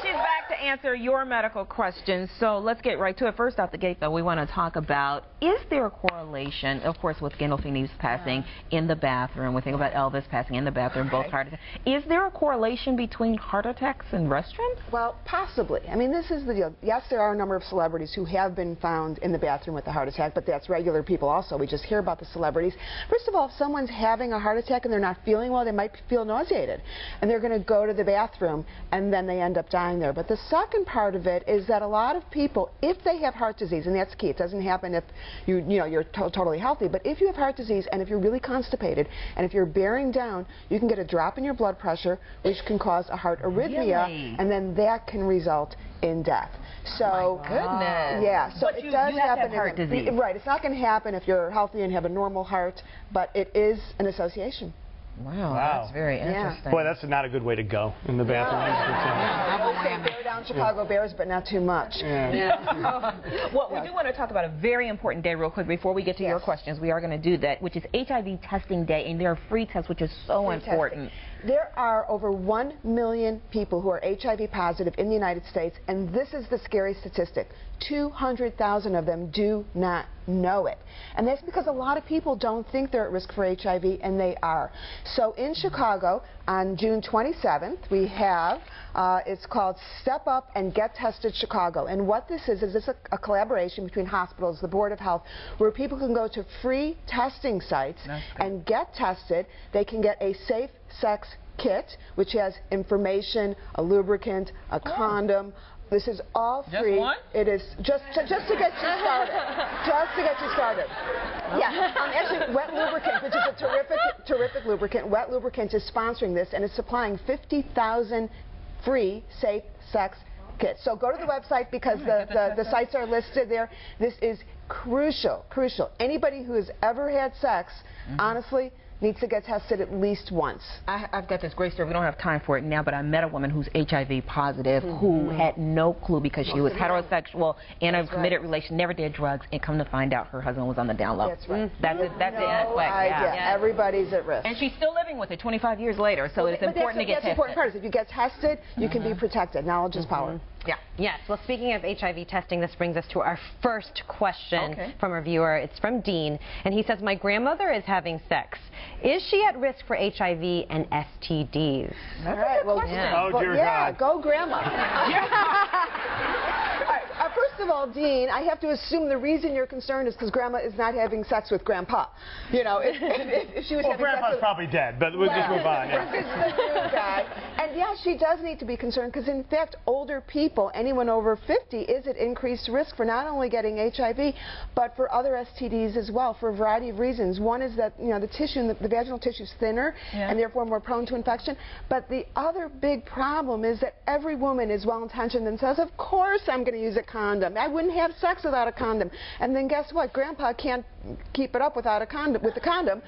she's back to answer your medical questions. So let's get right to it. First out the gate, though, we want to talk about, is there a correlation, of course, with Gandolfini's passing in the bathroom? We think about Elvis passing in the bathroom, both heart attacks. Is there a correlation between heart attacks and restrooms? Well, possibly. I mean, this is the deal. Yes, there are a number of celebrities who have been found in the bathroom with a heart attack, but that's regular people also. We just hear about the celebrities. First of all, if someone's having a heart attack and they're not feeling well, they might feel nauseated, and they're going to go to the bathroom, and then they end up dying there. But the second part of it is that a lot of people, if they have heart disease, and that's key, it doesn't happen if you're totally healthy, but if you have heart disease and if you're really constipated and if you're bearing down, you can get a drop in your blood pressure, which can cause a heart arrhythmia, and then that can result in death. So, oh my goodness. Yeah, so but it does happen. Heart disease. Right, it's not going to happen if you're healthy and have a normal heart, but it is an association. Wow, that's very interesting. Boy, that's not a good way to go in the bathroom. I would say bear down Chicago Bears, but not too much. Well, we do want to talk about a very important day real quick before we get to your questions. We are going to do that, which is HIV Testing Day, and there are free tests, which is so important. There are over 1 million people who are HIV positive in the United States, and this is the scary statistic. 200,000 of them do not know it. And that's because a lot of people don't think they're at risk for HIV, and they are. So in Chicago, on June 27th, we have, it's called Step Up and Get Tested Chicago. And what this is a collaboration between hospitals, the Board of Health, where people can go to free testing sites and get tested. They can get a safe sex kit, which has information, a lubricant, a condom. This is all free. Just one? It is just to get you started. Just to get you started. Yeah. Actually, Wet Lubricant, which is a terrific lubricant. Wet Lubricant is sponsoring this, and is supplying 50,000 free safe sex kits. So go to the website because the sites are listed there. This is crucial. Anybody who has ever had sex, honestly, needs to get tested at least once. I've got this great story. We don't have time for it now, but I met a woman who's HIV positive who had no clue because she was heterosexual in a committed relation, never did drugs, and come to find out her husband was on the down low. That's right. That's it. Everybody's at risk. And she's still living with it 25 years later, so it's important to get tested. That's the important part. Is if you get tested, you can be protected. Knowledge is power. Yeah. Yes. Well, speaking of HIV testing, this brings us to our first question from our viewer. It's from Dean, and he says, my grandmother is having sex. Is she at risk for HIV and STDs? All right. Well, oh, dear God. Go grandma. First of all, Dean, I have to assume the reason you're concerned is because Grandma is not having sex with Grandpa. You know, if she was having Grandpa's sex with... probably dead, but we'll just move on. This is the new guy. And yeah, she does need to be concerned because, in fact, older people, anyone over 50, is at increased risk for not only getting HIV, but for other STDs as well, for a variety of reasons. One is that, you know, the tissue, the vaginal tissue is thinner and therefore more prone to infection. But the other big problem is that every woman is well-intentioned and says, of course I'm going to use a condom. I wouldn't have sex without a condom. And then guess what? Grandpa can't keep it up without a condom, with the condom.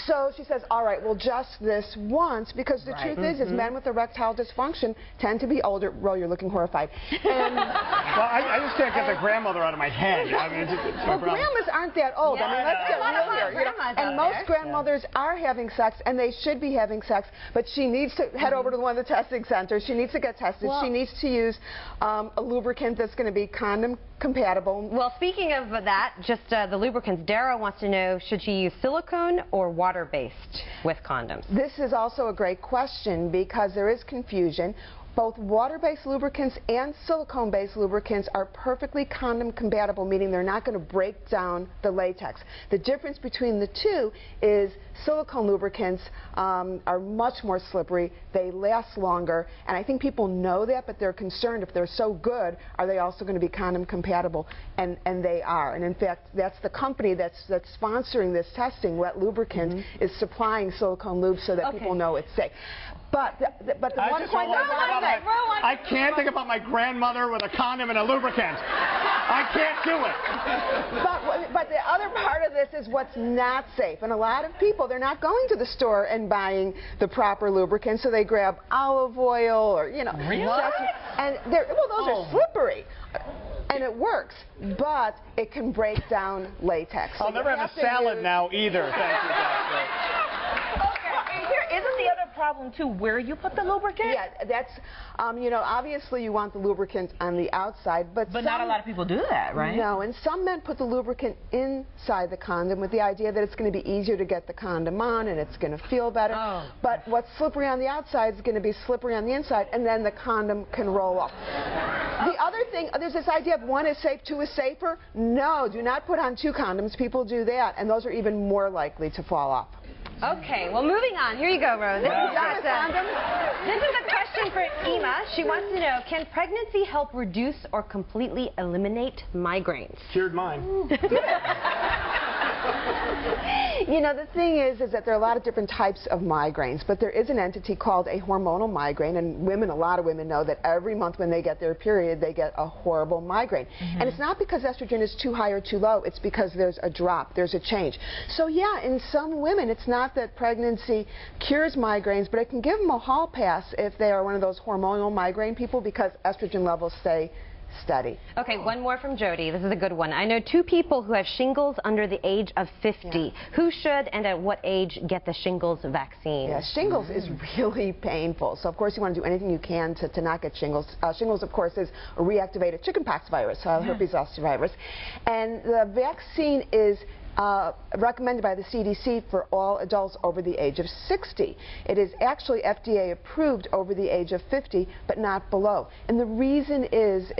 So she says, all right, well, just this once, because the truth is men with erectile dysfunction tend to be older. Ro, you're looking horrified. And, well, I just can't get the grandmother out of my head. I mean, well, grandmas aren't that old. I mean, let's get real here. You know? And most grandmothers are having sex, and they should be having sex, but she needs to head over to one of the testing centers. She needs to get tested. She needs to use a lubricant that's going to be condom compatible. Well, speaking of that, just the lubricants, Dara wants to know, should she use silicone or water-based with condoms? This is also a great question because there is confusion. Both water-based lubricants and silicone-based lubricants are perfectly condom compatible, meaning they're not going to break down the latex. The difference between the two is silicone lubricants are much more slippery, they last longer, and I think people know that, but they're concerned if they're so good, are they also going to be condom compatible? And they are. And in fact, that's the company that's sponsoring this testing, Wet Lubricant, is supplying silicone lube so that people know it's safe. But the one point I can't think about my grandmother with a condom and a lubricant. I can't do it. But the other part of this is what's not safe. And a lot of people, they're not going to the store and buying the proper lubricant, so they grab olive oil or, you know. Really? And those are slippery. And it works, but it can break down latex. I'll never have a salad now either. Thank you, Doctor. Okay, isn't the other problem too, where you put the lubricant? Yeah, that's, you know, obviously you want the lubricant on the outside, but not a lot of people do that, right? No, and some men put the lubricant inside the condom with the idea that it's going to be easier to get the condom on and it's going to feel better. Oh. But what's slippery on the outside is going to be slippery on the inside, and then the condom can roll off. The other thing, there's this idea of one is safe, two is safer. No, do not put on 2 condoms. People do that, and those are even more likely to fall off. Okay, well, moving on. Here you go, Rose. This is a question for Ema. She wants to know, can pregnancy help reduce or completely eliminate migraines? Cured mine. You know, the thing is that there are a lot of different types of migraines, but there is an entity called a hormonal migraine, and women, a lot of women know that every month when they get their period, they get a horrible migraine. And it's not because estrogen is too high or too low, it's because there's a drop, there's a change. So yeah, in some women, it's not that pregnancy cures migraines, but it can give them a hall pass if they are one of those hormonal migraine people because estrogen levels stay steady. Okay, one more from Jody. This is a good one. I know 2 people who have shingles under the age of 50. Yeah. Who should and at what age get the shingles vaccine? Yeah, shingles is really painful. So, of course, you want to do anything you can to not get shingles. Shingles, of course, is a reactivated chickenpox virus, herpes zoster virus. And the vaccine is recommended by the CDC for all adults over the age of 60. It is actually FDA approved over the age of 50, but not below. And the reason is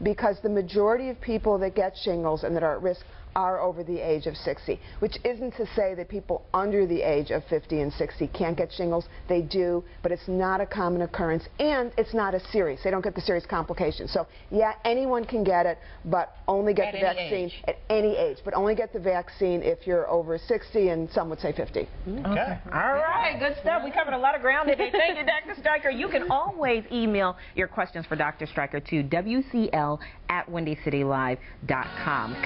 because the majority of people that get shingles and that are at risk are over the age of 60, which isn't to say that people under the age of 50 and 60 can't get shingles. They do, but it's not a common occurrence, and it's not as serious. They don't get the serious complications. So, yeah, anyone can get it, but only get the vaccine at any age. But only get the vaccine if you're over 60, and some would say 50. Okay. All right, good stuff. We covered a lot of ground today. Thank you, Dr. Streicher. You can always email your questions for Dr. Streicher to WCL@WindyCityLive.com.